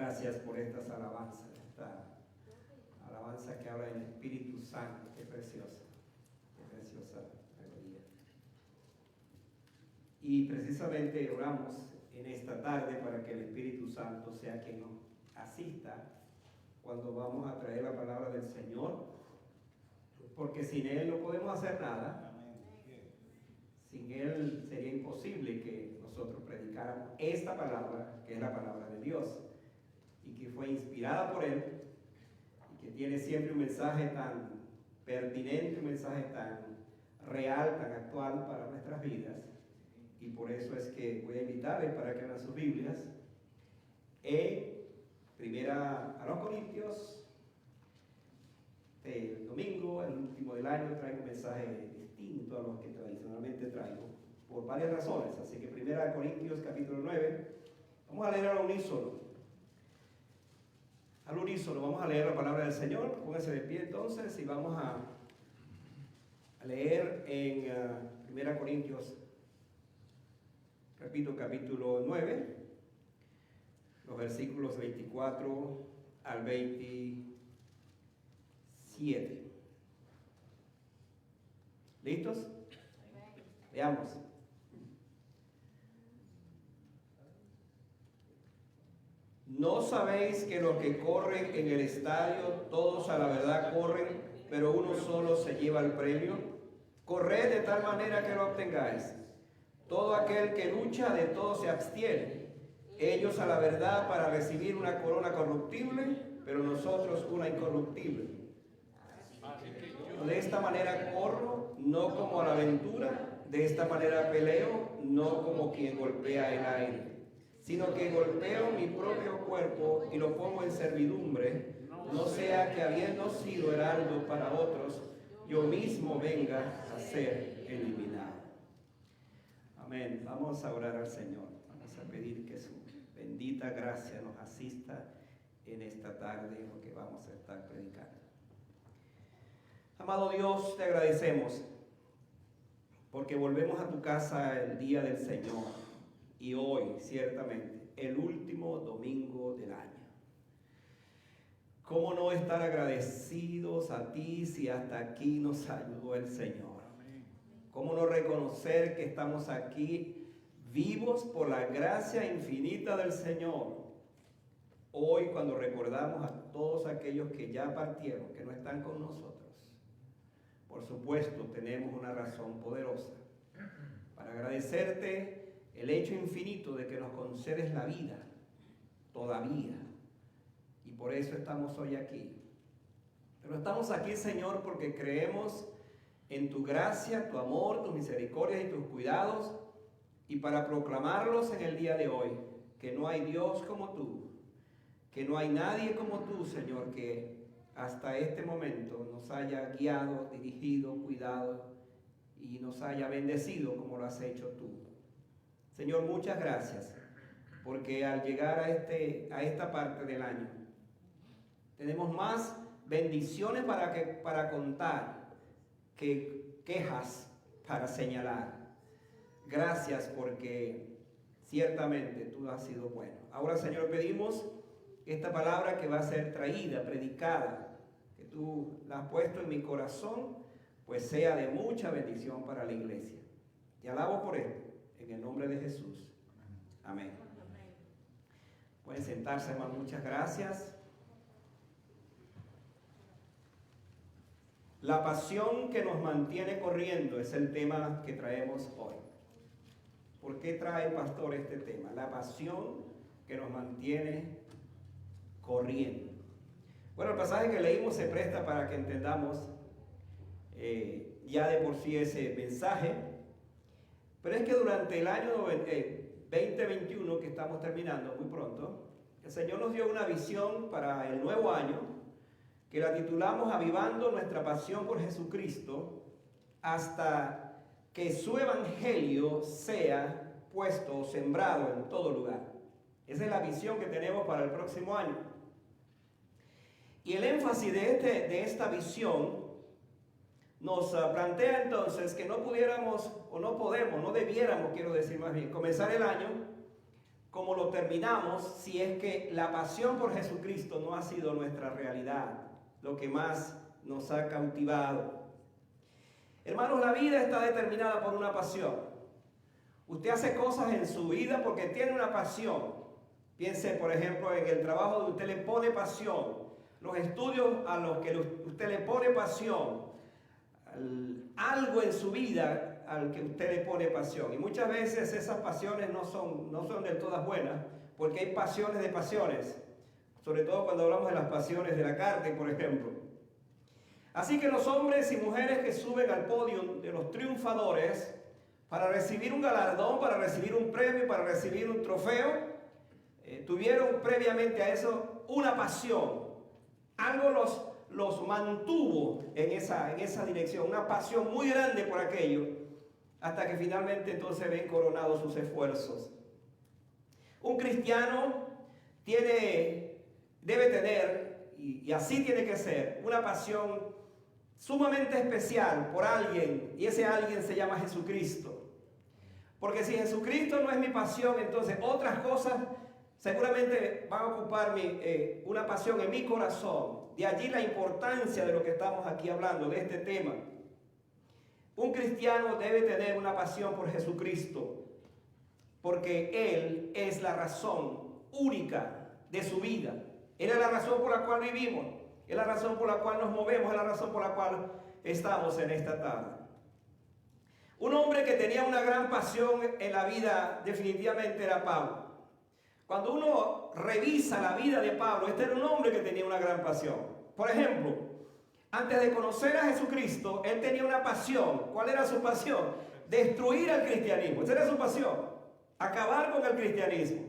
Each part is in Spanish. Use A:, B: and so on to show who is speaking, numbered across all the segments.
A: Gracias por estas alabanzas, esta alabanza que habla del Espíritu Santo. Qué preciosa melodía. Y precisamente oramos en esta tarde para que el Espíritu Santo sea quien nos asista cuando vamos a traer la palabra del Señor, porque sin Él no podemos hacer nada. Sin Él sería imposible que nosotros predicáramos esta palabra, que es la palabra de Dios, y que fue inspirada por Él, y que tiene siempre un mensaje tan pertinente, un mensaje tan real, tan actual para nuestras vidas. Y por eso es que voy a invitarles para que abran sus Biblias en Primera a los Corintios. El domingo, el último del año, traigo un mensaje distinto a los que tradicionalmente traigo, por varias razones. Así que Primera Corintios capítulo 9, vamos a leer al unísono. Al unísono vamos a leer la palabra del Señor. Pónganse de pie entonces y vamos a leer en Primera Corintios, repito, capítulo 9, los versículos 24 al 27. ¿Listos? Veamos. ¿No sabéis que los que corren en el estadio, todos a la verdad corren, pero uno solo se lleva el premio? Corred de tal manera que lo obtengáis. Todo aquel que lucha, de todo se abstiene. Ellos a la verdad para recibir una corona corruptible, pero nosotros una incorruptible. De esta manera corro, no como a la aventura, de esta manera peleo, no como quien golpea el aire, sino que golpeo mi propio cuerpo y lo pongo en servidumbre, no sea que habiendo sido heraldo para otros, yo mismo venga a ser eliminado. Amén. Vamos a orar al Señor. Vamos a pedir que su bendita gracia nos asista en esta tarde, en lo que vamos a estar predicando. Amado Dios, te agradecemos porque volvemos a tu casa el día del Señor y hoy, ciertamente, el último domingo del año. ¿Cómo no estar agradecidos a ti si hasta aquí nos ayudó el Señor? ¿Cómo no reconocer que estamos aquí vivos por la gracia infinita del Señor? Hoy, cuando recordamos a todos aquellos que ya partieron, que no están con nosotros, por supuesto, tenemos una razón poderosa para agradecerte el hecho infinito de que nos concedes la vida todavía. Y por eso estamos hoy aquí. Pero estamos aquí, Señor, porque creemos en tu gracia, tu amor, tus misericordias y tus cuidados, y para proclamarlos en el día de hoy, que no hay Dios como tú, que no hay nadie como tú, Señor, que hasta este momento nos haya guiado, dirigido, cuidado y nos haya bendecido como lo has hecho tú. Señor, muchas gracias, porque al llegar a esta parte del año, tenemos más bendiciones para contar que quejas para señalar. Gracias porque ciertamente tú has sido bueno. Ahora, Señor, pedimos esta palabra que va a ser traída, predicada, que tú la has puesto en mi corazón, pues sea de mucha bendición para la iglesia. Te alabo por esto, en el nombre de Jesús. Amén. Pueden sentarse, hermano. Muchas gracias. La pasión que nos mantiene corriendo es el tema que traemos hoy. ¿Por qué trae el pastor este tema? La pasión que nos mantiene corriendo. Bueno, el pasaje que leímos se presta para que entendamos ya de por sí ese mensaje, pero es que durante el año 2021 que estamos terminando muy pronto, el Señor nos dio una visión para el nuevo año que la titulamos Avivando nuestra pasión por Jesucristo hasta que su evangelio sea puesto o sembrado en todo lugar. Esa es la visión que tenemos para el próximo año. Y el énfasis de esta visión nos plantea entonces que no pudiéramos, o no podemos, no debiéramos, quiero decir más bien, comenzar el año como lo terminamos si es que la pasión por Jesucristo no ha sido nuestra realidad, lo que más nos ha cautivado. Hermanos, la vida está determinada por una pasión. Usted hace cosas en su vida porque tiene una pasión. Piense, por ejemplo, en el trabajo donde usted le pone pasión, los estudios a los que usted le pone pasión, algo en su vida al que usted le pone pasión. Y muchas veces esas pasiones no son del todas buenas, porque hay pasiones de pasiones, sobre todo cuando hablamos de las pasiones de la carne, por ejemplo. Así que los hombres y mujeres que suben al podio de los triunfadores para recibir un galardón, para recibir un premio, para recibir un trofeo, tuvieron previamente a eso una pasión. Algo los mantuvo en esa dirección, una pasión muy grande por aquello, hasta que finalmente entonces ven coronados sus esfuerzos. Un cristiano debe tener, y así tiene que ser, una pasión sumamente especial por alguien, y ese alguien se llama Jesucristo. Porque si Jesucristo no es mi pasión, entonces otras cosas seguramente van a ocupar una pasión en mi corazón. De allí la importancia de lo que estamos aquí hablando, de este tema. Un cristiano debe tener una pasión por Jesucristo, porque Él es la razón única de su vida. Él es la razón por la cual vivimos, es la razón por la cual nos movemos, es la razón por la cual estamos en esta tarde. Un hombre que tenía una gran pasión en la vida definitivamente era Pablo. Cuando uno revisa la vida de Pablo, este era un hombre que tenía una gran pasión. Por ejemplo, antes de conocer a Jesucristo, él tenía una pasión. ¿Cuál era su pasión? Destruir al cristianismo. Esa era su pasión. Acabar con el cristianismo.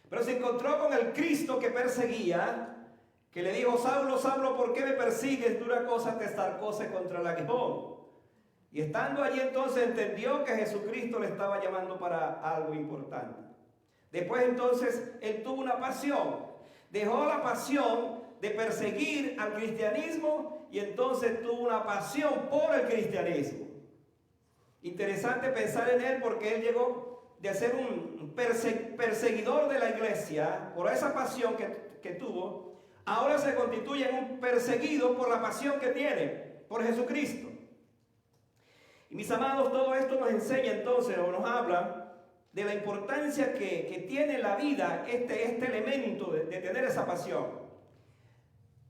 A: Pero se encontró con el Cristo que perseguía, que le dijo: Saulo, Saulo, ¿por qué me persigues? Dura cosa te estarcose contra el aguijón. Y estando allí entonces entendió que Jesucristo le estaba llamando para algo importante. Después entonces él tuvo una pasión. Dejó la pasión de perseguir al cristianismo y entonces tuvo una pasión por el cristianismo. Interesante pensar en él, porque él llegó de ser un perseguidor de la iglesia por esa pasión que tuvo. Ahora se constituye en un perseguido por la pasión que tiene por Jesucristo. Y mis amados, todo esto nos enseña entonces, o nos habla de la importancia que tiene en la vida este elemento de tener esa pasión.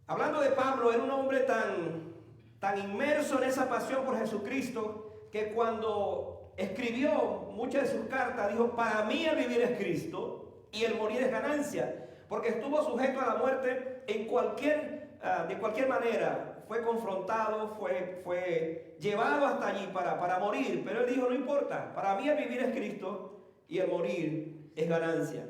A: Hablando de Pablo, era un hombre tan inmerso en esa pasión por Jesucristo, que cuando escribió muchas de sus cartas, dijo: para mí el vivir es Cristo y el morir es ganancia, porque estuvo sujeto a la muerte de cualquier manera. Fue confrontado, fue llevado hasta allí para morir, pero él dijo: no importa, para mí el vivir es Cristo y el morir es ganancia.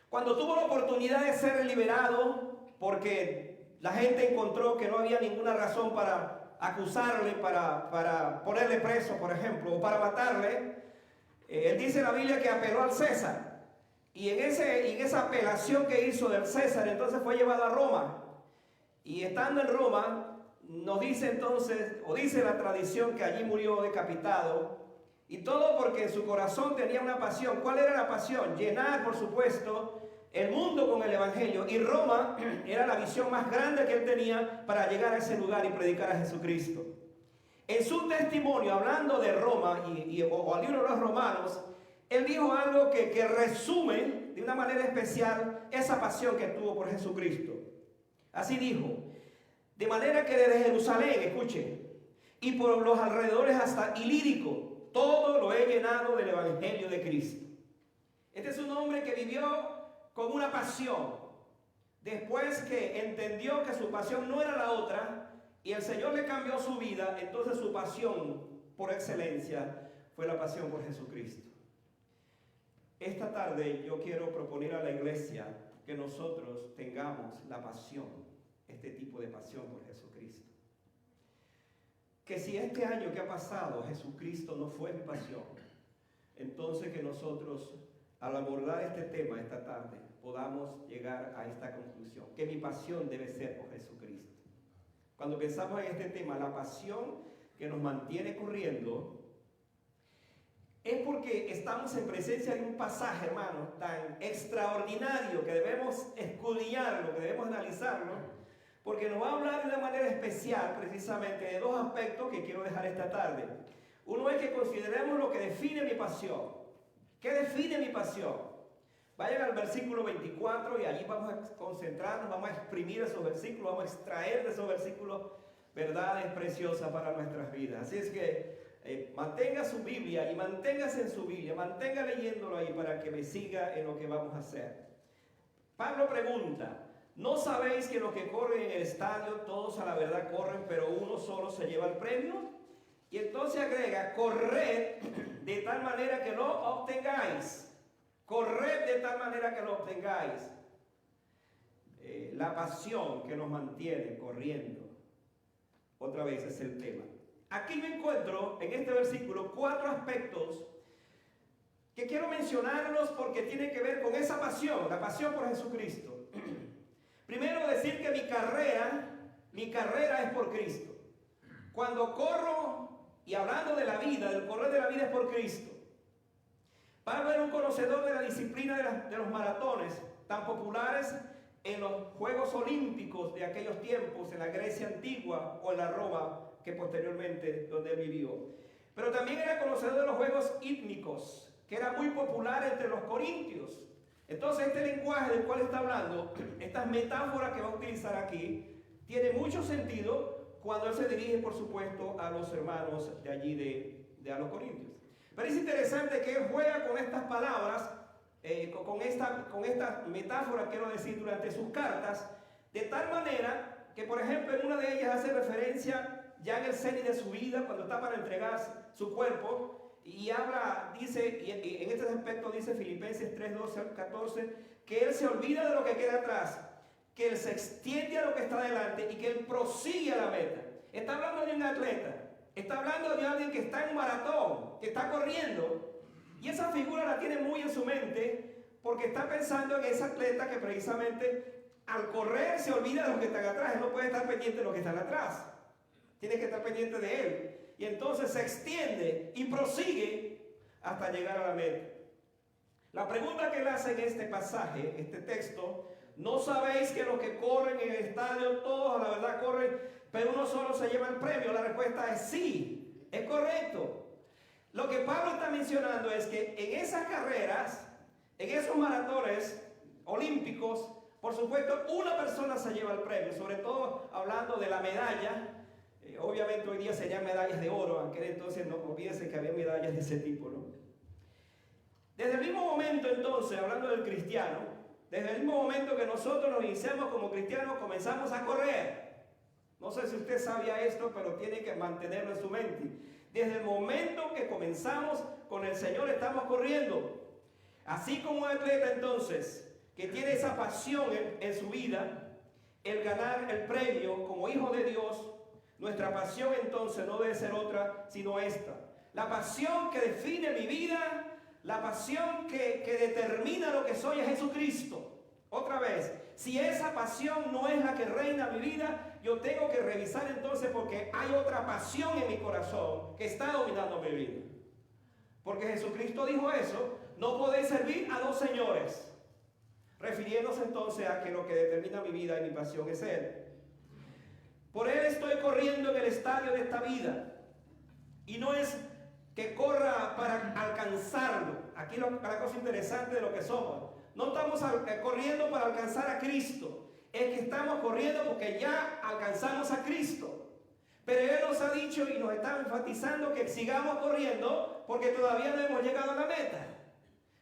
A: Cuando tuvo la oportunidad de ser liberado, porque la gente encontró que no había ninguna razón para acusarle, para ponerle preso, por ejemplo, o para matarle, él dice en la Biblia que apeló al César. Y en esa apelación que hizo del César, entonces fue llevado a Roma. Y estando en Roma, nos dice entonces, o dice la tradición, que allí murió decapitado. Y todo porque en su corazón tenía una pasión. ¿Cuál era la pasión? Llenar, por supuesto, el mundo con el Evangelio. Y Roma era la visión más grande que él tenía para llegar a ese lugar y predicar a Jesucristo. En su testimonio, hablando de Roma o al libro de los Romanos, él dijo algo que resume de una manera especial esa pasión que tuvo por Jesucristo. Así dijo: de manera que desde Jerusalén, escuchen, y por los alrededores hasta Ilírico, todo lo he llenado del Evangelio de Cristo. Este es un hombre que vivió con una pasión. Después que entendió que su pasión no era la otra, y el Señor le cambió su vida, entonces su pasión por excelencia fue la pasión por Jesucristo. Esta tarde yo quiero proponer a la iglesia que nosotros tengamos la pasión, este tipo de pasión por Jesucristo. Que si este año que ha pasado Jesucristo no fue mi pasión, entonces que nosotros, al abordar este tema esta tarde, podamos llegar a esta conclusión, que mi pasión debe ser por Jesucristo. Cuando pensamos en este tema, la pasión que nos mantiene corriendo es porque estamos en presencia de un pasaje, hermano, tan extraordinario que debemos escudriñarlo, que debemos analizarlo, porque nos va a hablar de una manera especial precisamente de dos aspectos que quiero dejar esta tarde. Uno es que consideremos lo que define mi pasión. ¿Qué define mi pasión? Vayan al versículo 24 y allí vamos a concentrarnos, vamos a exprimir esos versículos, vamos a extraer de esos versículos verdades preciosas para nuestras vidas. Así es que mantenga su Biblia y manténgase en su Biblia, mantenga leyéndolo ahí para que me siga en lo que vamos a hacer. Pablo pregunta, ¿no sabéis que los que corren en el estadio, todos a la verdad corren, pero uno solo se lleva el premio? Y entonces agrega, corred de tal manera que lo obtengáis. Corred de tal manera que lo obtengáis. La pasión que nos mantiene corriendo. Otra vez es el tema. Aquí me encuentro en este versículo 4 aspectos que quiero mencionarlos porque tienen que ver con esa pasión, la pasión por Jesucristo. Primero decir que mi carrera es por Cristo. Cuando corro, y hablando de la vida, del correr de la vida es por Cristo. Pablo era un conocedor de la disciplina de los maratones, tan populares en los Juegos Olímpicos de aquellos tiempos, en la Grecia antigua o en la Roma, que posteriormente donde él vivió. Pero también era conocedor de los Juegos Hípnicos, que era muy popular entre los corintios. Entonces este lenguaje del cual está hablando, estas metáforas que va a utilizar aquí, tiene mucho sentido cuando él se dirige, por supuesto, a los hermanos de allí de a los corintios. Pero es interesante que él juega con estas palabras, con esta metáfora, quiero decir, durante sus cartas, de tal manera que, por ejemplo, en una de ellas hace referencia ya en el cenit de su vida, cuando está para entregar su cuerpo, y habla, dice, y en este aspecto dice Filipenses 3, 12 al 14, que él se olvida de lo que queda atrás, que él se extiende a lo que está delante y que él prosigue a la meta. Está hablando de un atleta, está hablando de alguien que está en un maratón, que está corriendo, y esa figura la tiene muy en su mente porque está pensando en ese atleta que precisamente al correr se olvida de los que están atrás. Él no puede estar pendiente de los que están atrás, tiene que estar pendiente de él, y entonces se extiende y prosigue hasta llegar a la meta. La pregunta que él hace en este pasaje, este texto, ¿no sabéis que los que corren en el estadio, todos a la verdad corren, pero uno solo se lleva el premio? La respuesta es sí, es correcto. Lo que Pablo está mencionando es que en esas carreras, en esos maratones olímpicos, por supuesto, una persona se lleva el premio, sobre todo hablando de la medalla. Obviamente hoy día serían medallas de oro, aunque entonces no olvídense que había medallas de ese tipo, ¿no? Desde el mismo momento entonces, hablando del cristiano, desde el mismo momento que nosotros nos iniciamos como cristianos, comenzamos a correr. No sé si usted sabía esto, pero tiene que mantenerlo en su mente. Desde el momento que comenzamos con el Señor estamos corriendo. Así como un atleta entonces, que tiene esa pasión en su vida, el ganar el premio como hijo de Dios, nuestra pasión entonces no debe ser otra sino esta. La pasión que define mi vida, la pasión que determina lo que soy es Jesucristo. Otra vez, si esa pasión no es la que reina mi vida, yo tengo que revisar entonces porque hay otra pasión en mi corazón que está dominando mi vida. Porque Jesucristo dijo eso, no podéis servir a dos señores. Refiriéndose entonces a que lo que determina mi vida y mi pasión es Él. Por Él estoy corriendo en el estadio de esta vida. Y no es que corra para alcanzarlo. Aquí la cosa interesante de lo que somos. No estamos corriendo para alcanzar a Cristo. Es que estamos corriendo porque ya alcanzamos a Cristo. Pero Él nos ha dicho y nos está enfatizando que sigamos corriendo porque todavía no hemos llegado a la meta.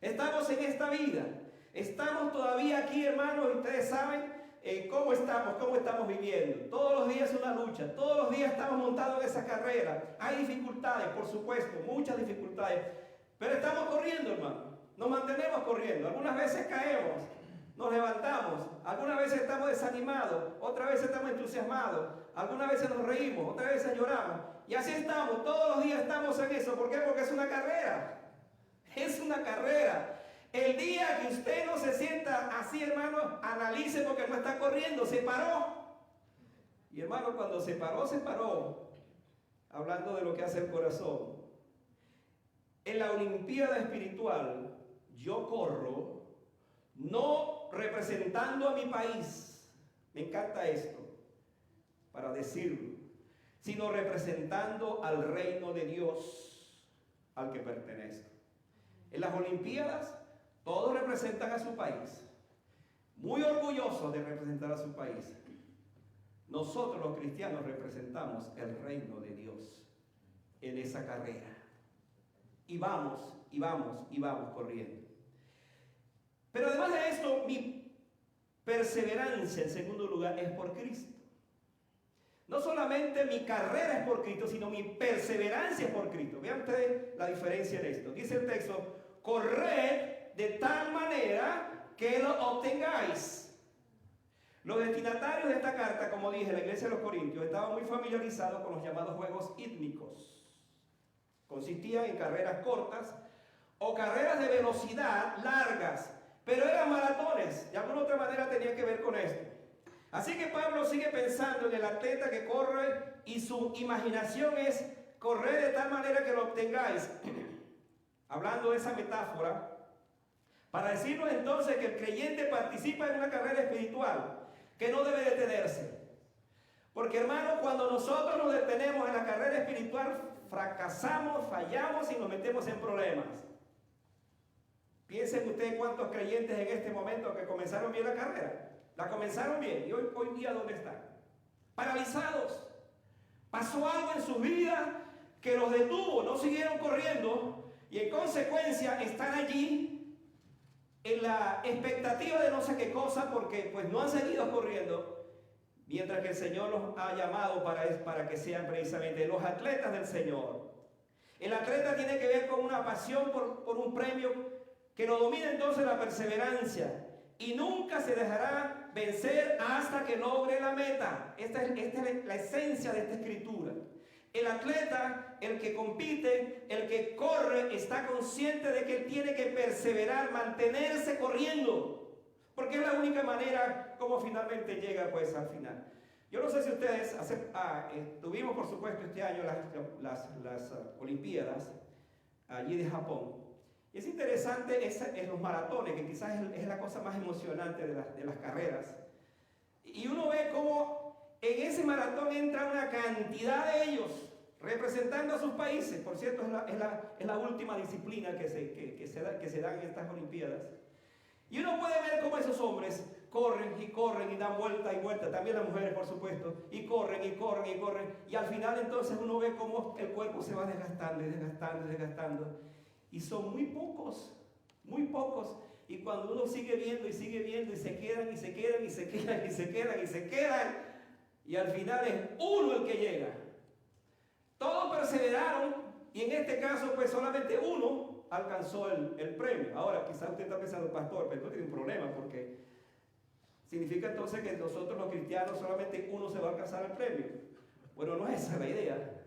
A: Estamos en esta vida. Estamos todavía aquí, hermanos, y ustedes saben cómo estamos viviendo. Todos los días es una lucha. Todos los días estamos montados en esa carrera. Hay dificultades, por supuesto, muchas dificultades. Pero estamos corriendo, hermano. Nos mantenemos corriendo. Algunas veces caemos, nos levantamos. Algunas veces estamos desanimados. Otras veces estamos entusiasmados. Algunas veces nos reímos. Otras veces lloramos. Y así estamos. Todos los días estamos en eso. ¿Por qué? Porque es una carrera. Es una carrera. El día que usted no se sienta así, hermano, analice porque no está corriendo. Se paró. Y hermano, cuando se paró, se paró. Hablando de lo que hace el corazón. en la Olimpiada espiritual yo corro no representando a mi país, me encanta esto para decirlo, sino representando al reino de Dios al que pertenezco. En las Olimpiadas todos representan a su país, muy orgullosos de representar a su país. Nosotros los cristianos representamos el reino de Dios en esa carrera. Y vamos, y vamos, y vamos corriendo. Pero además de esto, mi perseverancia en segundo lugar es por Cristo. No solamente mi carrera es por Cristo, sino mi perseverancia es por Cristo. Vean ustedes la diferencia en esto. Dice el texto, corred de tal manera que lo obtengáis. Los destinatarios de esta carta, como dije, la iglesia de los Corintios, estaban muy familiarizados con los llamados juegos hípnicos. Consistían en carreras cortas o carreras de velocidad largas, pero eran maratones. De alguna otra manera tenía que ver con esto. Así que Pablo sigue pensando en el atleta que corre y su imaginación es correr de tal manera que lo obtengáis. Hablando de esa metáfora, para decirnos entonces que el creyente participa en una carrera espiritual que no debe detenerse. Porque hermanos, cuando nosotros nos detenemos en la carrera espiritual, fracasamos, fallamos y nos metemos en problemas. Piensen ustedes cuántos creyentes en este momento que comenzaron bien la carrera. La comenzaron bien y hoy día ¿dónde están? Paralizados. Pasó algo en su vida que los detuvo, no siguieron corriendo y en consecuencia están allí en la expectativa de no sé qué cosa porque pues no han seguido corriendo, mientras que el Señor los ha llamado para que sean precisamente los atletas del Señor. El atleta tiene que ver con una pasión por un premio que lo domina entonces la perseverancia y nunca se dejará vencer hasta que logre la meta. Esta es la esencia de esta escritura. El atleta, el que compite, el que corre, está consciente de que él tiene que perseverar, mantenerse corriendo, porque es la única manera como finalmente llega pues al final. Yo no sé si ustedes tuvimos por supuesto este año las Olimpiadas allí de Japón. Y es interesante en los maratones, que quizás es la cosa más emocionante de las carreras. Y uno ve cómo en ese maratón entra una cantidad de ellos representando a sus países. Por cierto, es la última disciplina que se da en estas Olimpiadas. Y uno puede ver cómo esos hombres corren y dan vuelta y vuelta. También las mujeres, por supuesto. Y corren y corren y corren. Y al final entonces uno ve cómo el cuerpo se va desgastando y desgastando y desgastando. Y son muy pocos, muy pocos. Y cuando uno sigue viendo y sigue viendo y se quedan y se quedan y se quedan y se quedan y se quedan. Y al final es uno el que llega. Todos perseveraron y en este caso pues solamente uno alcanzó el premio. Ahora quizás usted está pensando, pastor, pero no tiene un problema porque significa entonces que nosotros los cristianos solamente uno se va a alcanzar el premio. Bueno, no es esa la idea.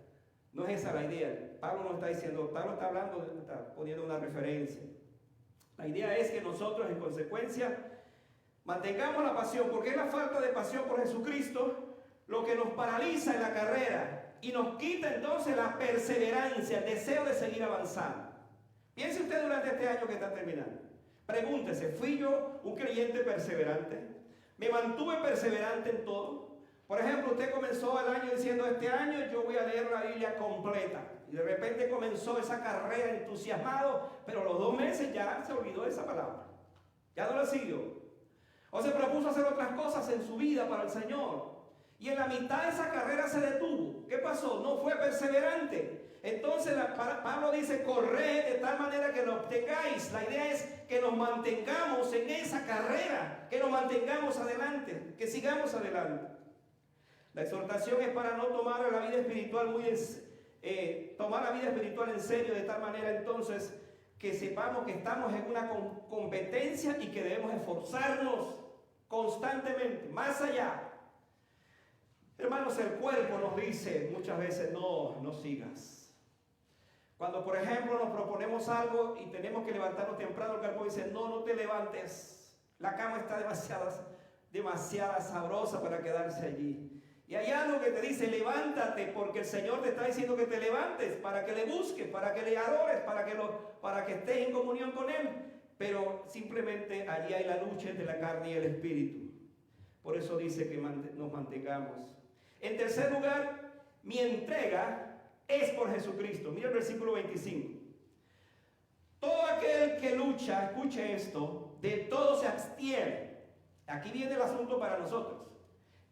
A: No es esa la idea. Pablo no está diciendo, Pablo está hablando, está poniendo una referencia. La idea es que nosotros en consecuencia mantengamos la pasión, porque es la falta de pasión por Jesucristo lo que nos paraliza en la carrera y nos quita entonces la perseverancia, el deseo de seguir avanzando. Piense usted durante este año que está terminando. Pregúntese, ¿fui yo un creyente perseverante? ¿Me mantuve perseverante en todo? Por ejemplo, usted comenzó el año diciendo, este año yo voy a leer la Biblia completa. Y de repente comenzó esa carrera entusiasmado, pero a los 2 meses ya se olvidó de esa palabra. Ya no la siguió. O se propuso hacer otras cosas en su vida para el Señor. Y en la mitad de esa carrera se detuvo. ¿Qué pasó? No fue perseverante. Entonces Pablo dice, corred de tal manera que lo obtengáis. La idea es que nos mantengamos en esa carrera, que nos mantengamos adelante, que sigamos adelante. La exhortación es para no tomar la vida espiritual tomar la vida espiritual en serio, de tal manera entonces que sepamos que estamos en una competencia y que debemos esforzarnos constantemente, más allá. Hermanos, el cuerpo nos dice muchas veces, no sigas. Cuando, por ejemplo, nos proponemos algo y tenemos que levantarnos temprano, el cuerpo dice, no te levantes. La cama está demasiado sabrosa para quedarse allí. Y hay algo que te dice, levántate, porque el Señor te está diciendo que te levantes, para que le busques, para que le adores, para que estés en comunión con Él. Pero simplemente allí hay la lucha entre la carne y el espíritu. Por eso dice que nos mantengamos. En tercer lugar, mi entrega es por Jesucristo. Mira el versículo 25. Todo aquel que lucha, escuche esto, de todo se abstiene. Aquí viene el asunto para nosotros.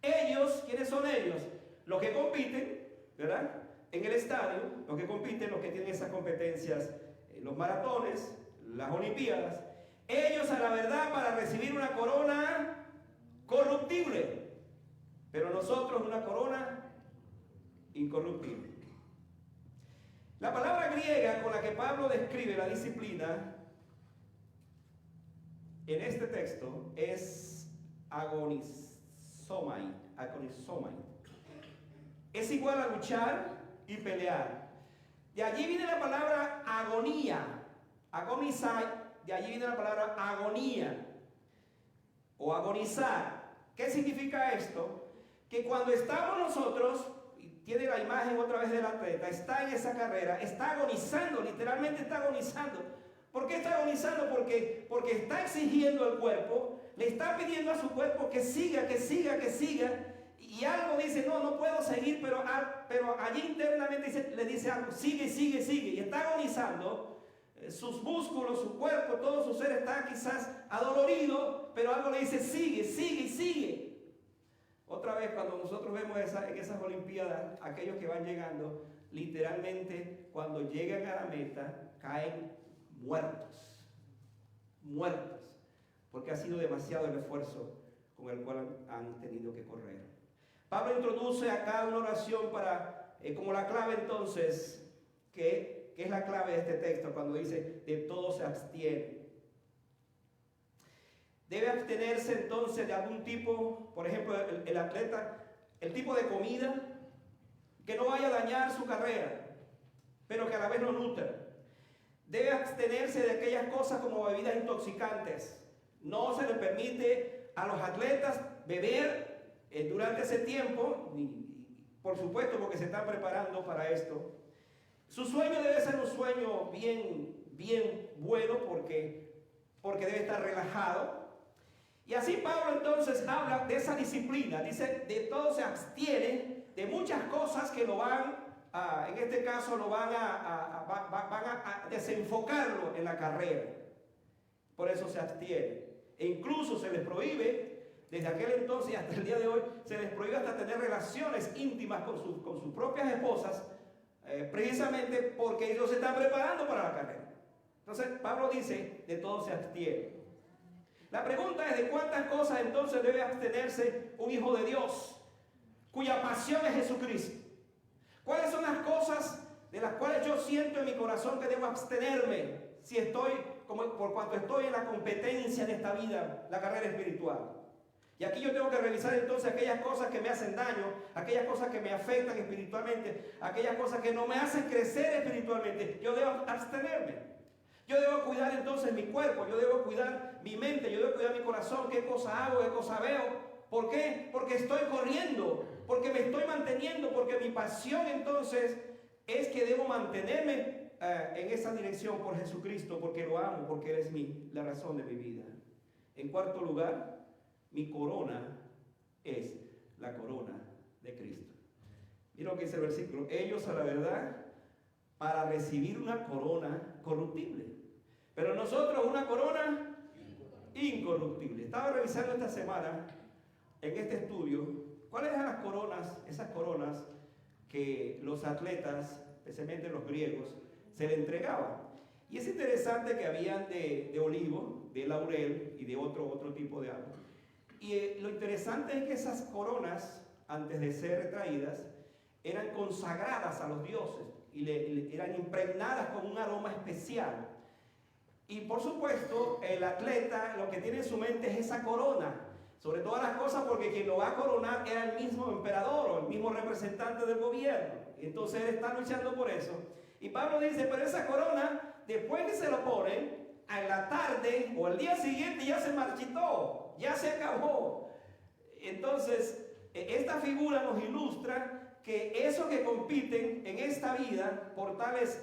A: Ellos, ¿quiénes son ellos? Los que compiten, ¿verdad? En el estadio, los que compiten, los que tienen esas competencias, los maratones, las olimpiadas. Ellos, a la verdad, para recibir una corona corruptible, pero nosotros una corona incorruptible. La palabra griega con la que Pablo describe la disciplina en este texto es agonizomai. Es igual a luchar y pelear. De allí viene la palabra agonía. Agonizar, de allí viene la palabra agonía o agonizar. ¿Qué significa esto? Que cuando estamos nosotros, y tiene la imagen otra vez del atleta, está en esa carrera, está agonizando, literalmente está agonizando. ¿Por qué está agonizando? Porque está exigiendo al cuerpo, le está pidiendo a su cuerpo que siga, que siga, que siga. Y algo dice, no puedo seguir, pero allí internamente le dice algo, sigue, sigue, sigue. Y está agonizando. Sus músculos, su cuerpo, todo su ser está quizás adolorido, pero algo le dice, sigue, sigue, sigue. Otra vez, cuando nosotros vemos en esas olimpiadas, aquellos que van llegando, literalmente, cuando llegan a la meta, caen muertos, porque ha sido demasiado el esfuerzo con el cual han tenido que correr. Pablo introduce acá una oración para, como la clave entonces, que es la clave de este texto, cuando dice, de todo se abstiene. Debe abstenerse entonces de algún tipo, por ejemplo, el atleta, el tipo de comida que no vaya a dañar su carrera, pero que a la vez no nutra. Debe abstenerse de aquellas cosas como bebidas intoxicantes. No se le permite a los atletas beber durante ese tiempo, por supuesto porque se están preparando para esto. Su sueño debe ser un sueño bien bueno porque debe estar relajado. Y así Pablo entonces habla de esa disciplina. Dice, de todo se abstiene, de muchas cosas que lo van, en este caso, lo van a desenfocarlo en la carrera. Por eso se abstiene. E incluso se les prohíbe, desde aquel entonces hasta el día de hoy, se les prohíbe hasta tener relaciones íntimas con sus propias esposas, precisamente porque ellos se están preparando para la carrera. Entonces Pablo dice, de todo se abstiene. La pregunta es, ¿de cuántas cosas entonces debe abstenerse un hijo de Dios cuya pasión es Jesucristo? ¿Cuáles son las cosas de las cuales yo siento en mi corazón que debo abstenerme si estoy, por cuanto estoy en la competencia de esta vida, la carrera espiritual? Y aquí yo tengo que revisar entonces aquellas cosas que me hacen daño, aquellas cosas que me afectan espiritualmente, aquellas cosas que no me hacen crecer espiritualmente. Yo debo abstenerme. Yo debo cuidar entonces mi cuerpo, yo debo cuidar mi mente, yo debo cuidar mi corazón, qué cosa hago, qué cosa veo. ¿Por qué? Porque estoy corriendo, porque me estoy manteniendo, porque mi pasión entonces es que debo mantenerme en esa dirección por Jesucristo, porque lo amo, porque Él es la razón de mi vida. En cuarto lugar, mi corona es la corona de Cristo. Mira lo que dice el versículo. Ellos a la verdad para recibir una corona corruptible, pero nosotros una corona incorruptible. Estaba revisando esta semana en este estudio cuáles eran las coronas, esas coronas que los atletas, especialmente los griegos, se le entregaban. Y es interesante que habían de olivo, de laurel y de otro tipo de árbol. Y lo interesante es que esas coronas, antes de ser retraídas, eran consagradas a los dioses y eran impregnadas con un aroma especial. Y por supuesto, el atleta lo que tiene en su mente es esa corona, sobre todas las cosas, porque quien lo va a coronar era el mismo emperador o el mismo representante del gobierno. Entonces él está luchando por eso. Y Pablo dice, pero esa corona, después que se lo ponen, a la tarde o al día siguiente ya se marchitó, ya se acabó. Entonces, Esta figura nos ilustra que esos que compiten en esta vida por tales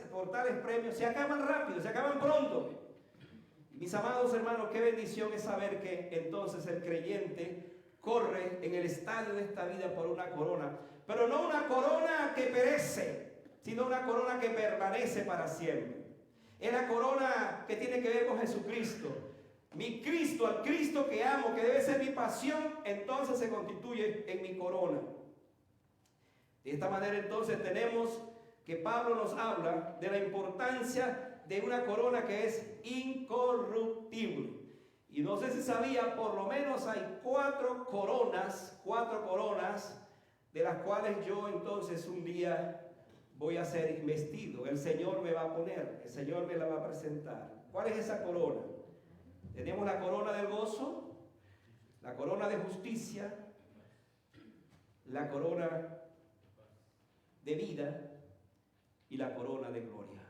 A: premios se acaban rápido, se acaban pronto. Mis amados hermanos, qué bendición es saber que entonces el creyente corre en el estadio de esta vida por una corona, pero no una corona que perece, sino una corona que permanece para siempre. Es la corona que tiene que ver con Jesucristo. Mi Cristo, al Cristo que amo, que debe ser mi pasión, entonces se constituye en mi corona. De esta manera entonces tenemos que Pablo nos habla de la importancia de una corona que es incorruptible. Y no sé si sabía, por lo menos hay cuatro coronas de las cuales yo entonces un día voy a ser investido. El Señor me va a poner, el Señor me la va a presentar. ¿Cuál es esa corona? Tenemos la corona del gozo, la corona de justicia, la corona de vida y la corona de gloria.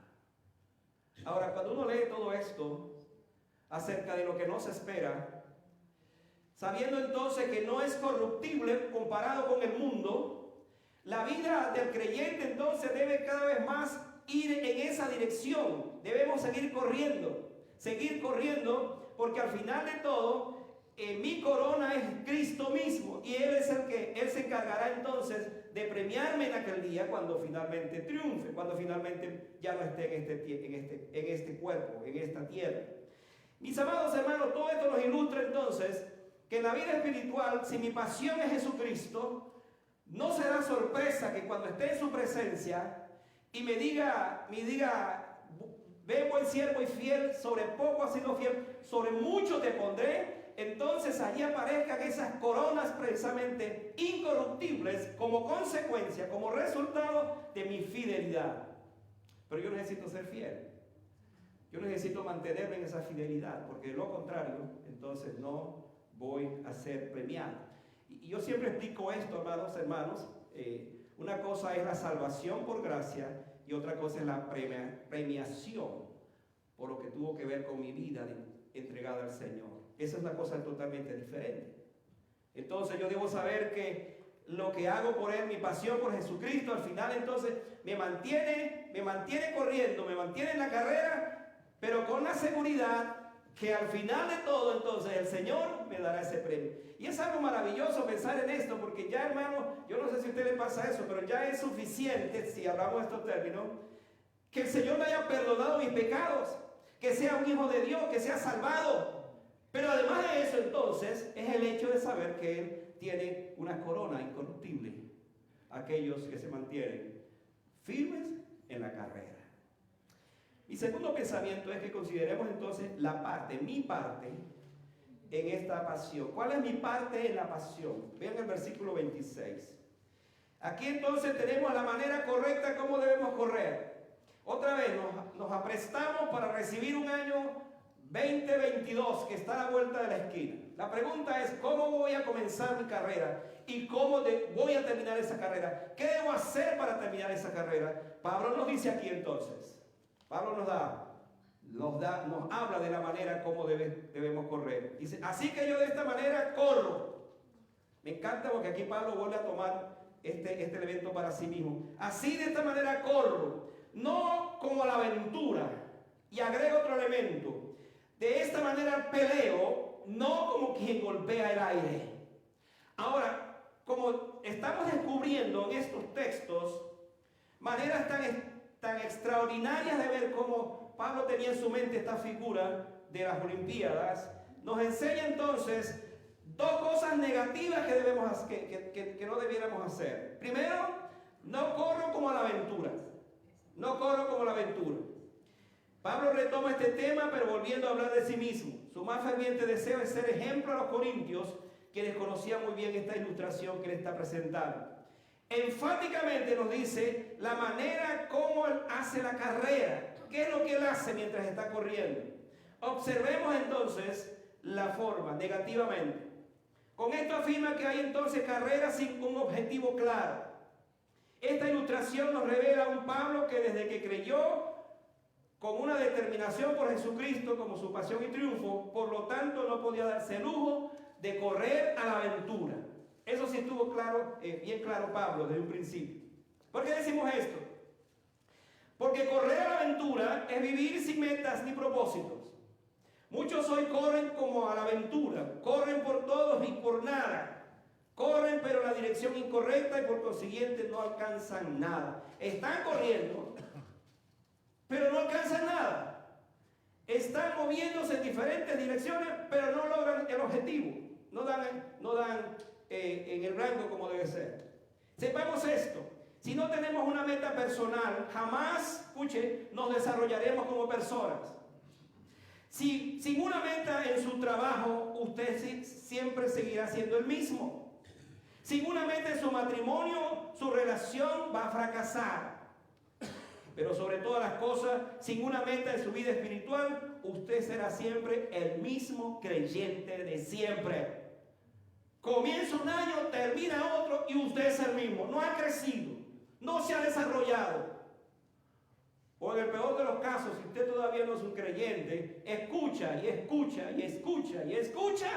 A: Ahora, cuando uno lee todo esto acerca de lo que nos espera, sabiendo entonces que no es corruptible comparado con el mundo, la vida del creyente entonces debe cada vez más ir en esa dirección. Debemos seguir corriendo, porque al final de todo, mi corona es Cristo mismo, y Él se encargará entonces de premiarme en aquel día cuando finalmente triunfe, cuando finalmente ya no esté en este cuerpo, en esta tierra. Mis amados hermanos, todo esto nos ilustra entonces que en la vida espiritual, si mi pasión es Jesucristo, no será sorpresa que cuando esté en su presencia y me diga, ve buen siervo y fiel, sobre poco has sido fiel, sobre mucho te pondré. Entonces allí aparezcan esas coronas precisamente incorruptibles como consecuencia, como resultado de mi fidelidad. Pero yo necesito ser fiel. Yo necesito mantenerme en esa fidelidad, porque de lo contrario, entonces no voy a ser premiado. Y yo siempre explico esto, amados hermanos. Una cosa es la salvación por gracia y otra cosa es la premiación por lo que tuvo que ver con mi vida entregada al Señor. Esa es una cosa totalmente diferente. Entonces yo debo saber que lo que hago por Él, mi pasión por Jesucristo, al final entonces me mantiene corriendo, me mantiene en la carrera, pero con la seguridad que al final de todo entonces el Señor me dará ese premio. Y es algo maravilloso pensar en esto, porque ya, hermano, yo no sé si a usted le pasa eso, pero ya es suficiente, si hablamos de estos términos, que el Señor me haya perdonado mis pecados, que sea un hijo de Dios, que sea salvado. Pero además de eso entonces es el hecho de saber que Él tiene una corona incorruptible, aquellos que se mantienen firmes en la carrera. Mi segundo pensamiento es que consideremos entonces mi parte en esta pasión. ¿Cuál es mi parte en la pasión? Vean el versículo 26. Aquí entonces tenemos la manera correcta como debemos correr. Otra vez nos aprestamos para recibir un año 2022 que está a la vuelta de la esquina. La pregunta es: ¿cómo voy a comenzar mi carrera? ¿Y cómo voy a terminar esa carrera? ¿Qué debo hacer para terminar esa carrera? Pablo nos dice aquí entonces. Pablo nos habla de la manera como debemos correr. Dice: así que yo de esta manera corro. Me encanta porque aquí Pablo vuelve a tomar este elemento para sí mismo. Así de esta manera corro, no como a la aventura. Y agrego otro elemento. De esta manera peleo, no como quien golpea el aire. Ahora, como estamos descubriendo en estos textos maneras tan extraordinarias de ver cómo Pablo tenía en su mente esta figura de las Olimpiadas, nos enseña entonces dos cosas negativas que no debiéramos hacer. Primero, no corro como a la aventura. No corro como a la aventura. Pablo retoma este tema, pero volviendo a hablar de sí mismo. Su más ferviente deseo es ser ejemplo a los corintios, quienes conocían muy bien esta ilustración que le está presentando. Enfáticamente nos dice la manera como él hace la carrera. ¿Qué es lo que él hace mientras está corriendo? Observemos entonces la forma, negativamente. Con esto afirma que hay entonces carreras sin un objetivo claro. Esta ilustración nos revela a un Pablo que desde que creyó con una determinación por Jesucristo como su pasión y triunfo, por lo tanto no podía darse el lujo de correr a la aventura. Eso sí estuvo claro, bien claro Pablo desde un principio. ¿Por qué decimos esto? Porque correr a la aventura es vivir sin metas ni propósitos. Muchos hoy corren como a la aventura, corren por todos y por nada. Corren pero en la dirección incorrecta y por consiguiente no alcanzan nada. Están corriendo, pero no alcanzan nada. Están moviéndose en diferentes direcciones, pero no logran el objetivo. No dan en el rango como debe ser. Sepamos esto. Si no tenemos una meta personal, jamás, escuche, nos desarrollaremos como personas. Si sin una meta en su trabajo, usted siempre seguirá siendo el mismo. Sin una meta en su matrimonio, su relación va a fracasar. Pero sobre todas las cosas, sin una meta en su vida espiritual, usted será siempre el mismo creyente de siempre. Comienza un año, termina otro y usted es el mismo. No ha crecido, no se ha desarrollado. O en el peor de los casos, si usted todavía no es un creyente, escucha y escucha y escucha y escucha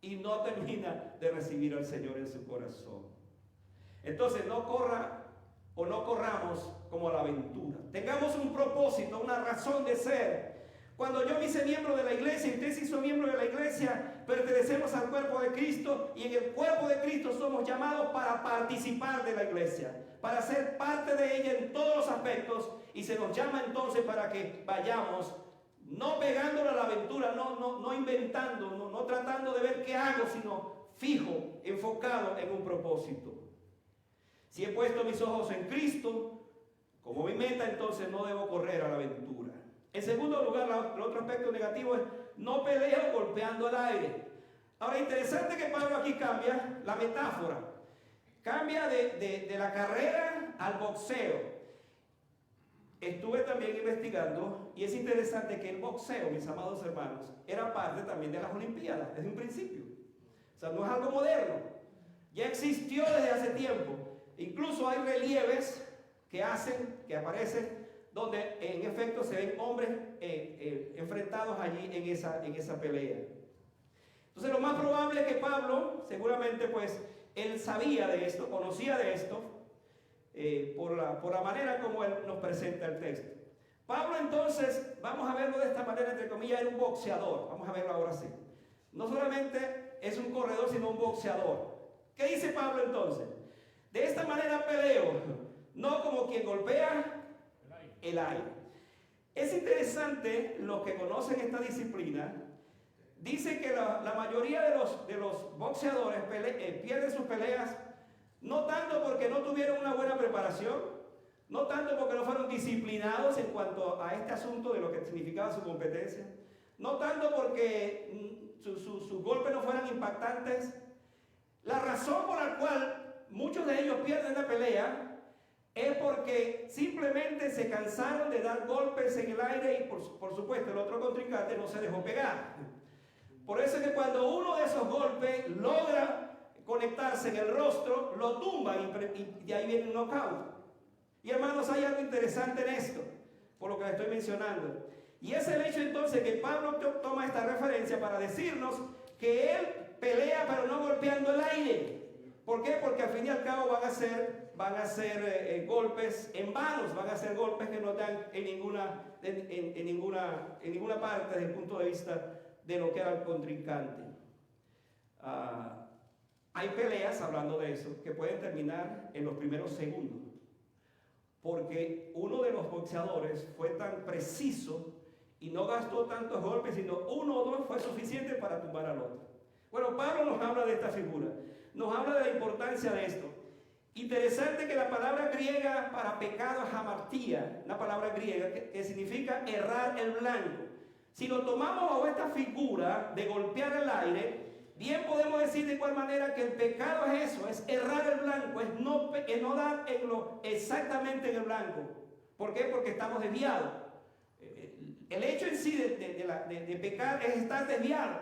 A: y no termina de recibir al Señor en su corazón. Entonces no corra o no corramos como a la aventura. Tengamos un propósito, una razón de ser. Cuando yo me hice miembro de la iglesia y usted se hizo miembro de la iglesia, pertenecemos al cuerpo de Cristo y en el cuerpo de Cristo somos llamados para participar de la iglesia, para ser parte de ella en todos los aspectos, y se nos llama entonces para que vayamos no pegándole a la aventura, no inventando, no tratando de ver qué hago, sino fijo, enfocado en un propósito. Si he puesto mis ojos en Cristo como mi meta, entonces no debo correr a la aventura. En segundo lugar, el otro aspecto negativo es no peleo golpeando el aire. Ahora, interesante que Pablo aquí cambia la metáfora. Cambia de la carrera al boxeo. Estuve también investigando y es interesante que el boxeo, mis amados hermanos, era parte también de las Olimpiadas desde un principio. O sea, no es algo moderno. Ya existió desde hace tiempo. Incluso hay relieves que aparecen, donde en efecto se ven hombres enfrentados allí en esa pelea. Entonces lo más probable es que Pablo, seguramente pues, él sabía de esto, conocía de esto, por la manera como él nos presenta el texto. Pablo entonces, vamos a verlo de esta manera, entre comillas, era un boxeador. Vamos a verlo ahora sí. No solamente es un corredor, sino un boxeador. ¿Qué dice Pablo entonces? De esta manera peleo, no como quien golpea el aire. Es interesante, los que conocen esta disciplina, dice que la mayoría de los boxeadores pierden sus peleas no tanto porque no tuvieron una buena preparación, no tanto porque no fueron disciplinados en cuanto a este asunto de lo que significaba su competencia, no tanto porque sus golpes no fueran impactantes. La razón por la cual muchos de ellos pierden la pelea es porque simplemente se cansaron de dar golpes en el aire y por supuesto el otro contrincante no se dejó pegar. Por eso es que cuando uno de esos golpes logra conectarse en el rostro, lo tumban y de ahí viene un knockout. Y hermanos, hay algo interesante en esto, por lo que les estoy mencionando. Y es el hecho entonces que Pablo toma esta referencia para decirnos que él pelea pero no golpeando el aire. ¿Por qué? Porque al fin y al cabo van a ser golpes en vanos, van a ser golpes que no dan en ninguna parte desde el punto de vista de lo que era el contrincante. Hay peleas, hablando de eso, que pueden terminar en los primeros segundos, porque uno de los boxeadores fue tan preciso y no gastó tantos golpes, sino uno o dos fue suficiente para tumbar al otro. Bueno, Pablo nos habla de esta figura, nos habla de la importancia de esto. Interesante que la palabra griega para pecado es hamartía, una palabra griega que significa errar el blanco. Si lo tomamos bajo esta figura de golpear el aire, bien podemos decir de igual manera que el pecado es eso, es errar el blanco, es no dar exactamente en el blanco. ¿Por qué? Porque estamos desviados. El hecho en sí de pecar es estar desviado.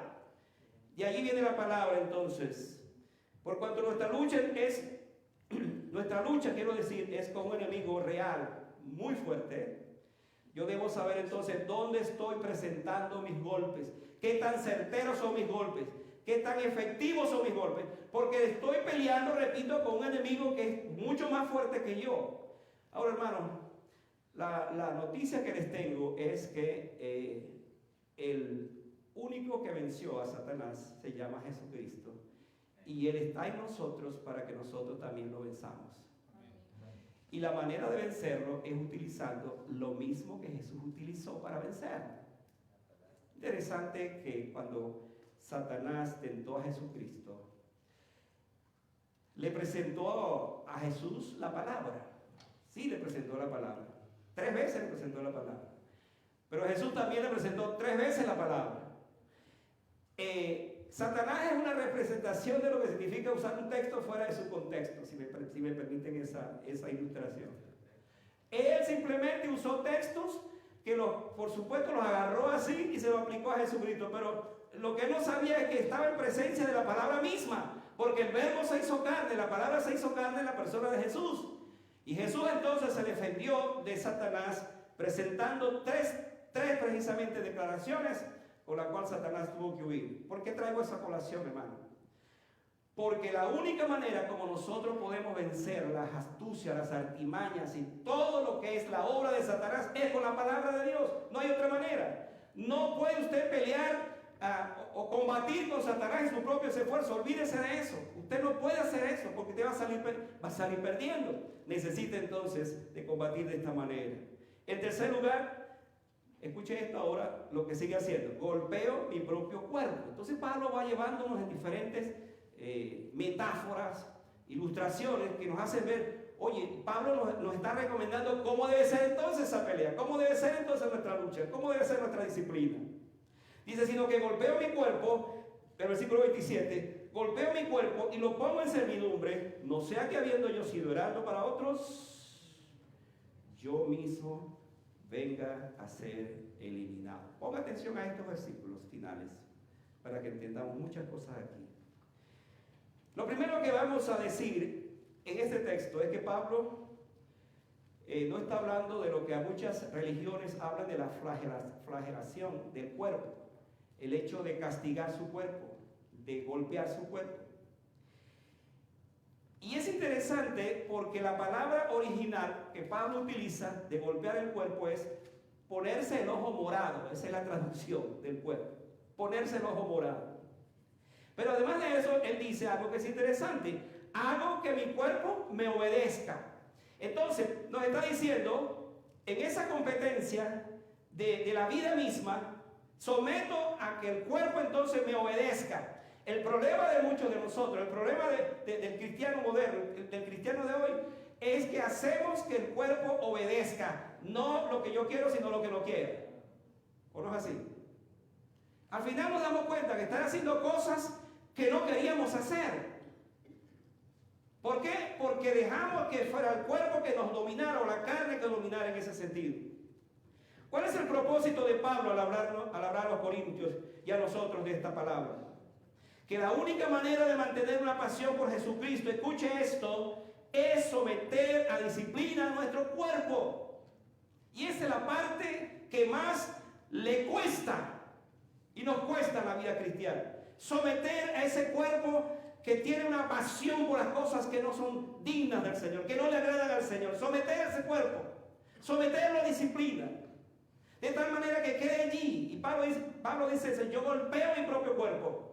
A: Y allí viene la palabra entonces. Por cuanto nuestra lucha, quiero decir, es con un enemigo real, muy fuerte. Yo debo saber entonces dónde estoy presentando mis golpes, qué tan certeros son mis golpes, qué tan efectivos son mis golpes, porque estoy peleando, repito, con un enemigo que es mucho más fuerte que yo. Ahora, hermanos, la noticia que les tengo es que el único que venció a Satanás se llama Jesucristo, y Él está en nosotros para que nosotros también lo venzamos. Y la manera de vencerlo es utilizando lo mismo que Jesús utilizó para vencerlo. Interesante que cuando Satanás tentó a Jesucristo, le presentó a Jesús la palabra. Sí, le presentó la palabra. 3 veces le presentó la palabra. Pero Jesús también le presentó 3 veces la palabra. Satanás es una representación de lo que significa usar un texto fuera de su contexto, si me permiten esa ilustración. Él simplemente usó textos que por supuesto los agarró así y se los aplicó a Jesucristo, pero lo que él no sabía es que estaba en presencia de la palabra misma, porque el verbo se hizo carne, la palabra se hizo carne en la persona de Jesús. Y Jesús entonces se defendió de Satanás presentando tres precisamente declaraciones con la cual Satanás tuvo que huir. ¿Por qué traigo esa colación, hermano? Porque la única manera como nosotros podemos vencer las astucias, las artimañas y todo lo que es la obra de Satanás es con la palabra de Dios. No hay otra manera. No puede usted pelear o combatir con Satanás en su propio esfuerzo. Olvídese de eso. Usted no puede hacer eso porque usted va a salir perdiendo. Necesita entonces de combatir de esta manera. En tercer lugar, escuche esto ahora, lo que sigue haciendo. Golpeo mi propio cuerpo. Entonces Pablo va llevándonos en diferentes metáforas, ilustraciones que nos hacen ver, oye, Pablo nos está recomendando cómo debe ser entonces esa pelea, cómo debe ser entonces nuestra lucha, cómo debe ser nuestra disciplina. Dice, sino que golpeo mi cuerpo, el versículo 27, golpeo mi cuerpo y lo pongo en servidumbre, no sea que habiendo yo sido heraldo para otros, yo mismo venga a ser eliminado. Ponga atención a estos versículos finales para que entendamos muchas cosas aquí. Lo primero que vamos a decir en este texto es que Pablo no está hablando de lo que a muchas religiones hablan de la flagelación del cuerpo, el hecho de castigar su cuerpo, de golpear su cuerpo. Y es interesante porque la palabra original que Pablo utiliza de golpear el cuerpo es ponerse el ojo morado. Esa es la traducción del cuerpo, ponerse el ojo morado. Pero además de eso, él dice algo que es interesante: hago que mi cuerpo me obedezca. Entonces, nos está diciendo, en esa competencia de la vida misma, someto a que el cuerpo entonces me obedezca. El problema de muchos de nosotros, el problema del cristiano moderno, del cristiano de hoy, es que hacemos que el cuerpo obedezca. No lo que yo quiero, sino lo que no quiero. ¿O no es así? Al final nos damos cuenta que están haciendo cosas que no queríamos hacer. ¿Por qué? Porque dejamos que fuera el cuerpo que nos dominara o la carne que dominara en ese sentido. ¿Cuál es el propósito de Pablo al hablar a los corintios y a nosotros de esta palabra? Que la única manera de mantener una pasión por Jesucristo, escuche esto, es someter a disciplina a nuestro cuerpo. Y esa es la parte que más le cuesta y nos cuesta en la vida cristiana. Someter a ese cuerpo que tiene una pasión por las cosas que no son dignas del Señor, que no le agradan al Señor. Someter a ese cuerpo, someterlo a disciplina, de tal manera que quede allí. Y Pablo dice, yo golpeo mi propio cuerpo.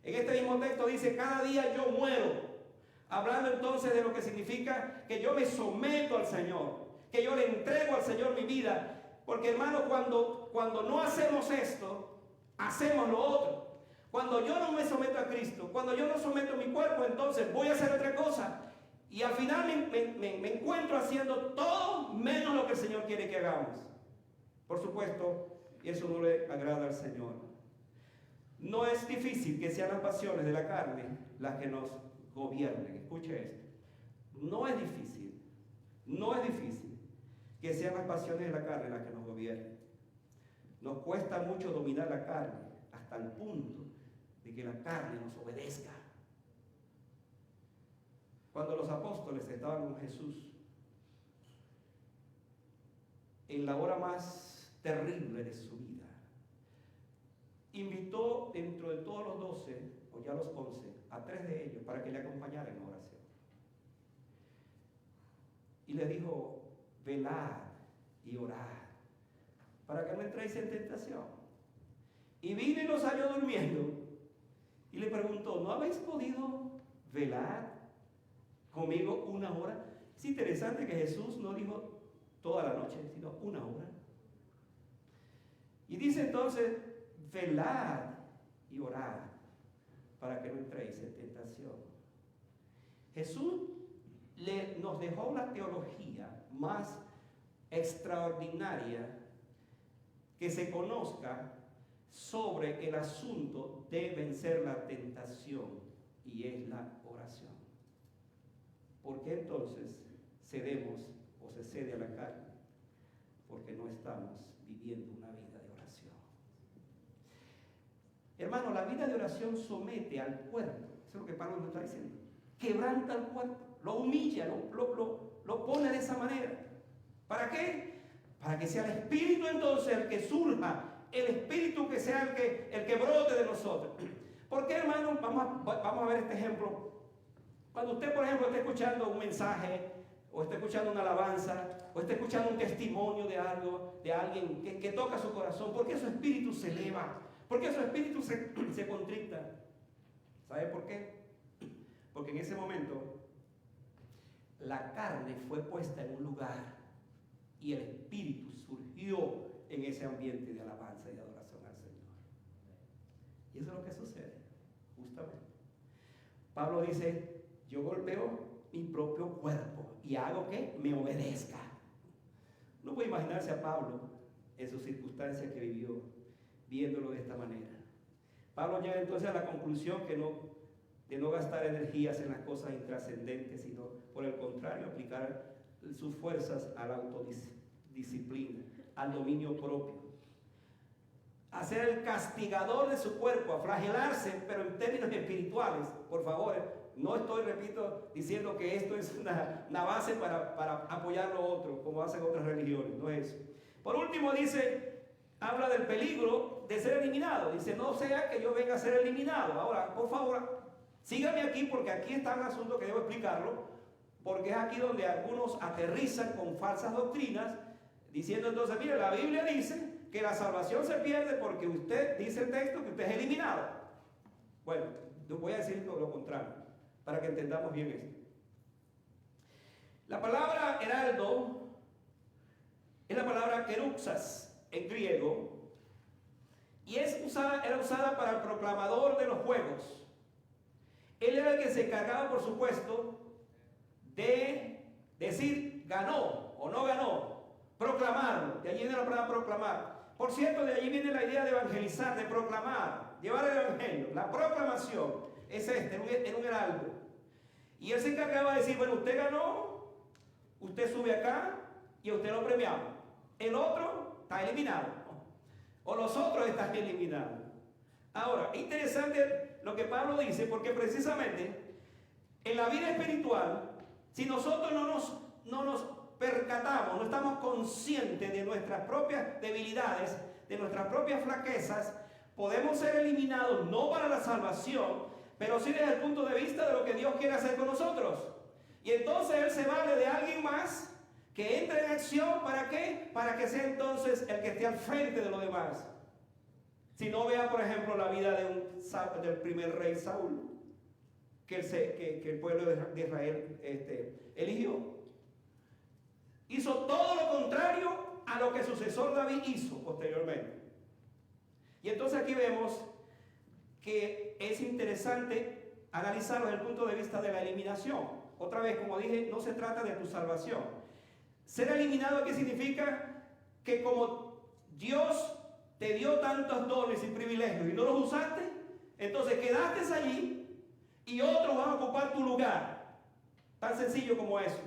A: En este mismo texto dice, cada día yo muero. Hablando entonces de lo que significa que yo me someto al Señor, que yo le entrego al Señor mi vida. Porque hermano, cuando no hacemos esto, hacemos lo otro. Cuando yo no me someto a Cristo, cuando yo no someto mi cuerpo, entonces voy a hacer otra cosa. Y al final me encuentro haciendo todo menos lo que el Señor quiere que hagamos. Por supuesto, eso no le agrada al Señor. No es difícil que sean las pasiones de la carne las que nos gobiernen. Escuche esto. No es difícil que sean las pasiones de la carne las que nos gobiernen. Nos cuesta mucho dominar la carne hasta el punto de que la carne nos obedezca. Cuando los apóstoles estaban con Jesús, en la hora más terrible de su vida, invitó dentro de todos los 12, o ya los 11, a 3 de ellos para que le acompañaran en oración. Y le dijo, velad y orad, para que no entréis en tentación. Y vino y los halló durmiendo. Y le preguntó, ¿no habéis podido velar conmigo 1 hora? Es interesante que Jesús no dijo toda la noche, sino 1 hora. Y dice entonces, velad y orad, para que no entréis en tentación. Jesús nos dejó la teología más extraordinaria que se conozca sobre el asunto de vencer la tentación, y es la oración. ¿Por qué entonces cedemos o se cede a la carne? Porque no estamos viviendo una vida de oración. Hermano, la vida de oración somete al cuerpo. Eso es lo que Pablo nos está diciendo. Quebranta al cuerpo, lo humilla, lo pone de esa manera. ¿Para qué? Para que sea el Espíritu entonces el que surja, el Espíritu que sea el que brote de nosotros. ¿Por qué, hermano? Vamos a ver este ejemplo. Cuando usted, por ejemplo, está escuchando un mensaje, o está escuchando una alabanza, o está escuchando un testimonio de algo, de alguien que toca su corazón, ¿por qué su espíritu se eleva? ¿Por qué su espíritu se contricta? ¿Sabe por qué? Porque en ese momento la carne fue puesta en un lugar y el espíritu surgió en ese ambiente de alabanza y de adoración al Señor. Y eso es lo que sucede, justamente. Pablo dice, yo golpeo mi propio cuerpo y hago que me obedezca. No puede imaginarse a Pablo en sus circunstancias que vivió, viéndolo de esta manera. Pablo llega entonces a la conclusión de no gastar energías en las cosas intrascendentes, sino por el contrario, aplicar sus fuerzas a la autodisciplina, al dominio propio. A ser el castigador de su cuerpo, a flagelarse, pero en términos espirituales. Por favor, no estoy, repito, diciendo que esto es una base para apoyar lo otro, como hacen otras religiones, no es eso. Por último habla del peligro de ser eliminado. Dice, no sea que yo venga a ser eliminado. Ahora, por favor, sígame aquí, porque aquí está un asunto que debo explicarlo, porque es aquí donde algunos aterrizan con falsas doctrinas, diciendo entonces, mire, la Biblia dice que la salvación se pierde porque usted, dice el texto, que usted es eliminado. Bueno, yo voy a decir lo contrario, para que entendamos bien esto. La palabra heraldo es la palabra keruxas en griego, y era usada para el proclamador de los juegos. Él era el que se encargaba, por supuesto, de decir ganó o no ganó, proclamarlo. De allí viene la palabra proclamar. Por cierto, de allí viene la idea de evangelizar, de proclamar, llevar el evangelio. La proclamación es era un heraldo. Y él se encargaba de decir, bueno, usted ganó, usted sube acá y a usted lo premiamos. El otro está eliminado, o los otros están eliminados. Ahora, interesante lo que Pablo dice, porque precisamente en la vida espiritual, si nosotros no nos percatamos, no estamos conscientes de nuestras propias debilidades, de nuestras propias flaquezas, podemos ser eliminados no para la salvación, pero sí desde el punto de vista de lo que Dios quiere hacer con nosotros. Y entonces Él se vale de alguien más que entre en acción. ¿Para qué? Para que sea entonces el que esté al frente de los demás. Si no, vea por ejemplo la vida del primer rey Saúl, que el pueblo de Israel eligió. Hizo todo lo contrario a lo que su sucesor David hizo posteriormente. Y entonces aquí vemos que es interesante analizarlo desde el punto de vista de la eliminación. Otra vez, como dije, no se trata de tu salvación. Ser eliminado, ¿qué significa? Que como Dios te dio tantos dones y privilegios y no los usaste, entonces quedaste allí y otros van a ocupar tu lugar. Tan sencillo como eso.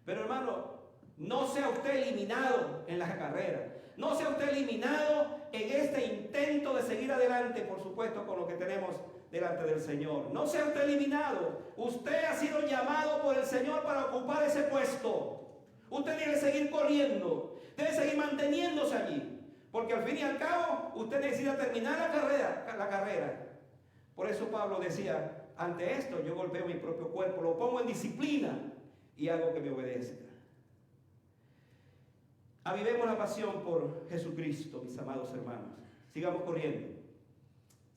A: Pero hermano, no sea usted eliminado en la carrera. No sea usted eliminado en este intento de seguir adelante, por supuesto, con lo que tenemos delante del Señor. No sea usted eliminado. Usted ha sido llamado por el Señor para ocupar ese puesto. Usted debe seguir corriendo, debe seguir manteniéndose allí. Porque al fin y al cabo, usted necesita terminar la carrera. Por eso Pablo decía, ante esto yo golpeo mi propio cuerpo, lo pongo en disciplina y hago que me obedezca. Avivemos la pasión por Jesucristo, mis amados hermanos. Sigamos corriendo.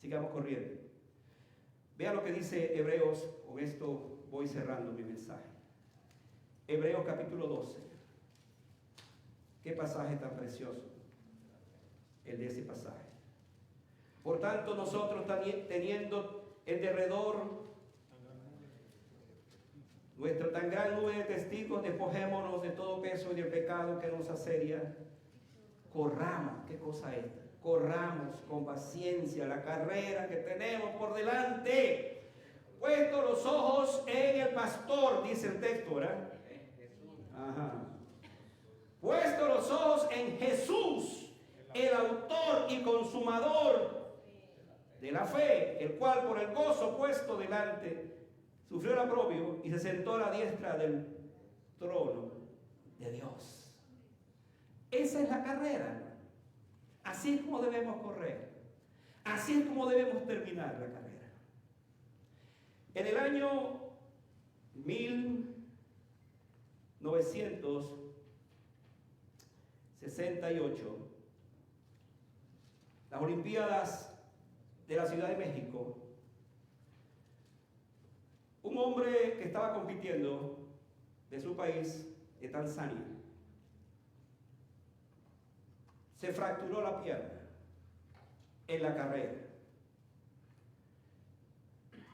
A: Sigamos corriendo. Vea lo que dice Hebreos. Con esto voy cerrando mi mensaje. Hebreos capítulo 12. Qué pasaje tan precioso el de ese pasaje. Por tanto, nosotros teniendo en derredor nuestra tan gran nube de testigos, despojémonos de todo peso y del pecado que nos asedia. Corramos, ¿qué cosa es? Corramos con paciencia la carrera que tenemos por delante. Puesto los ojos en el pastor, dice el texto, ¿verdad? Ajá. Puesto los ojos en Jesús, el autor y consumador de la fe, el cual por el gozo puesto delante sufrió el oprobio y se sentó a la diestra del trono de Dios. Esa es la carrera, hermano. Así es como debemos correr. Así es como debemos terminar la carrera. En el año 1968, las Olimpiadas de la Ciudad de México, un hombre que estaba compitiendo de su país, de Tanzania, se fracturó la pierna en la carrera.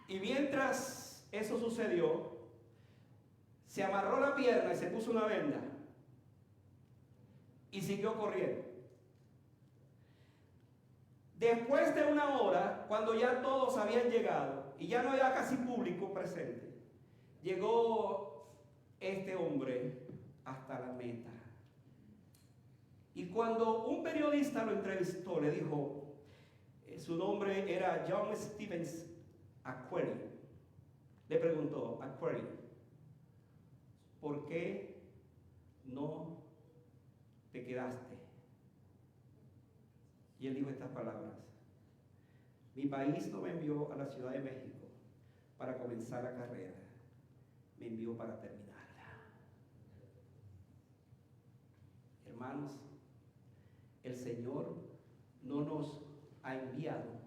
A: Y mientras eso sucedió, se amarró la pierna y se puso una venda y siguió corriendo. Después de una hora, cuando ya todos habían llegado y ya no había casi público presente, llegó este hombre hasta la meta. Y cuando un periodista lo entrevistó, le dijo, su nombre era John Stevens Aquari, le preguntó, Aquari, ¿por qué no te quedaste? Y él dijo estas palabras: mi país no me envió a la Ciudad de México para comenzar la carrera, me envió para terminarla. Hermanos, el Señor no nos ha enviado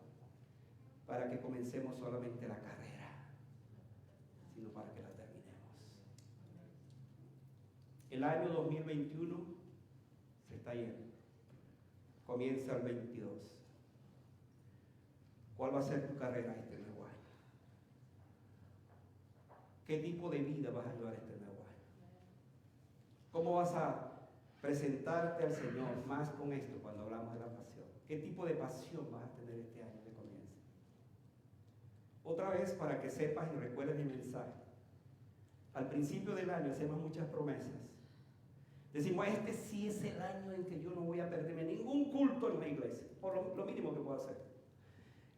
A: para que comencemos solamente la carrera, sino para que la terminemos. El año 2021 se está yendo. Comienza el 22. ¿Cuál va a ser tu carrera este nuevo año? ¿Qué tipo de vida vas a llevar este nuevo año? ¿Cómo vas a presentarte al Señor más con esto cuando hablamos de la pasión? ¿Qué tipo de pasión vas a tener este año que comienza? Otra vez, para que sepas y recuerdes mi mensaje. Al principio del año hacemos muchas promesas. Decimos, este sí es el año en que yo no voy a perderme ningún culto en la iglesia, por lo mínimo que puedo hacer.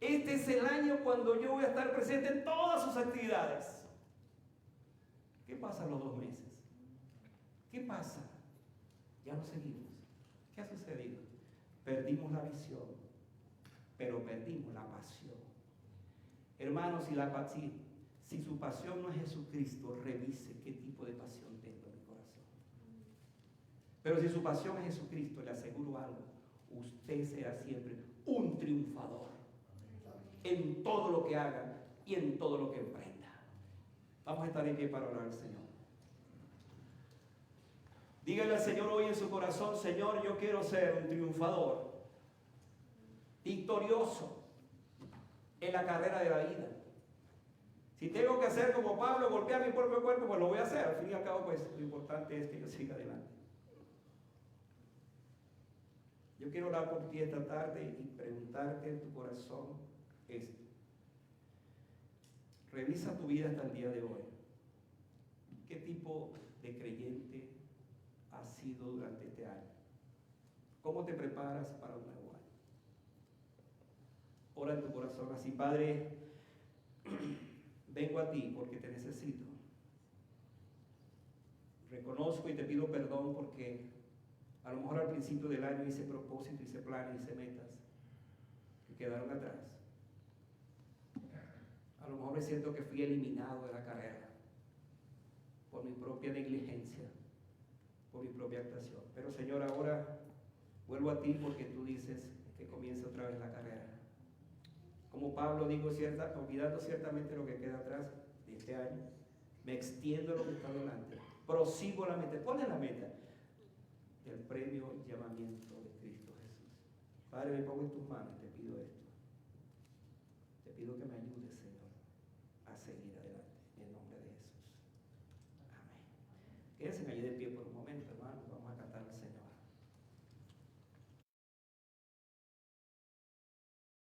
A: Este es el año cuando yo voy a estar presente en todas sus actividades. ¿Qué pasa los 2 meses? ¿Qué pasa? Ya no seguimos. ¿Qué ha sucedido? Perdimos la visión, pero perdimos la pasión. Hermanos, si su pasión no es Jesucristo, revise qué tipo de pasión tengo en mi corazón. Pero si su pasión es Jesucristo, le aseguro algo: usted será siempre un triunfador en todo lo que haga y en todo lo que emprenda. Vamos a estar en pie para orar al Señor. Dígale al Señor hoy en su corazón: Señor, yo quiero ser un triunfador, victorioso en la carrera de la vida. Si tengo que hacer como Pablo, golpear mi propio cuerpo, pues lo voy a hacer. Al fin y al cabo, pues lo importante es que yo siga adelante. Yo quiero orar por ti esta tarde y preguntarte en tu corazón esto. Revisa tu vida hasta el día de hoy. ¿Qué tipo de creyente has sido durante este año? ¿Cómo te preparas para un nuevo año? Ora en tu corazón así: Padre, vengo a ti porque te necesito. Reconozco y te pido perdón porque A lo mejor al principio del año hice propósitos, hice planes, hice metas que quedaron atrás. A lo mejor me siento que fui eliminado de la carrera por mi propia negligencia, por mi propia actuación. Pero Señor, ahora vuelvo a ti porque tú dices que comience otra vez la carrera. Como Pablo digo, olvidando ciertamente lo que queda atrás de este año, me extiendo lo que está delante, prosigo la meta, ponle la meta del premio y llamamiento de Cristo Jesús. Padre, me pongo en tus manos, te pido esto. Te pido que me ayudes, Señor, a seguir adelante, en el nombre de Jesús. Amén. Quédense allí de pie por